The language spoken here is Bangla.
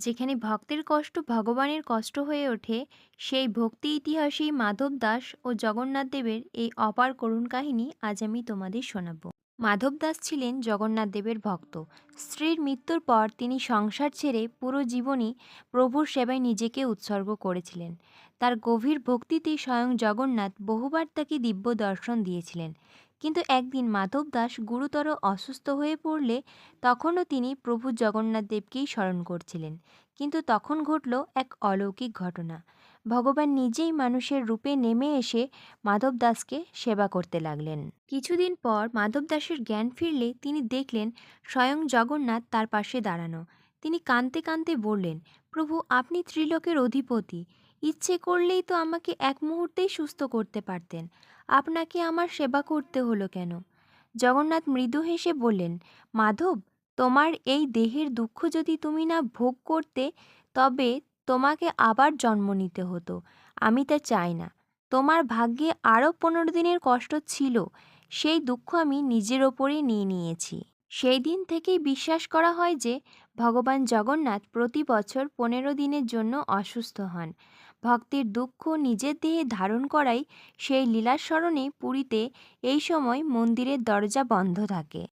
যেখানে ভক্তের কষ্ট ভগবানের কষ্ট হয়ে ওঠে, সেই ভক্তি ইতিহাসেই মাধব দাস ও জগন্নাথ দেবের এই অপার করুণ কাহিনী আজ আমি তোমাদের শোনাব। মাধব দাস ছিলেন জগন্নাথ দেবের ভক্ত। স্ত্রীর মৃত্যুর পর তিনি সংসার ছেড়ে পুরো জীবনই প্রভুর সেবায় নিজেকে উৎসর্গ করেছিলেন। তার গভীর ভক্তিতে স্বয়ং জগন্নাথ বহুবার তাকে দিব্য দর্শন দিয়েছিলেন। কিন্তু একদিন মাধব দাস গুরুতর অসুস্থ হয়ে পড়লে তখনও তিনি প্রভু জগন্নাথ দেবকেই স্মরণ করছিলেন। কিন্তু তখন ঘটল এক অলৌকিক ঘটনা। ভগবান নিজেই মানুষের রূপে নেমে এসে মাধব দাসকে সেবা করতে লাগলেন। কিছুদিন পর মাধব দাসের জ্ঞান ফিরলে তিনি দেখলেন স্বয়ং জগন্নাথ তার পাশে দাঁড়ানো। তিনি কাঁদতে কাঁদতে বললেন, প্রভু, আপনি ত্রিলোকের অধিপতি। ইচ্ছে করলেই তো আমাকে এক মুহূর্তেই সুস্থ করতে পারতেন। আপনাকে আমার সেবা করতে হলো কেন? জগন্নাথ মৃদু হেসে বললেন, মাধব, তোমার এই দেহের দুঃখ যদি তুমি না ভোগ করতে, তবে তোমাকে আবার জন্ম নিতে হতো। আমি তা চাই না। তোমার ভাগ্যে আরও 15 দিনের কষ্ট ছিল, সেই দুঃখ আমি নিজের ওপরেই নিয়ে নিয়েছি। সেই দিন থেকেই বিশ্বাস করা হয় যে ভগবান জগন্নাথ প্রতি বছর 15 দিনের জন্য অসুস্থ হন। ভক্তের দুঃখ নিজের দেহে ধারণ করাই সেই লীলার স্মরণে পুরীতে এই সময় মন্দিরের দরজা বন্ধ থাকে।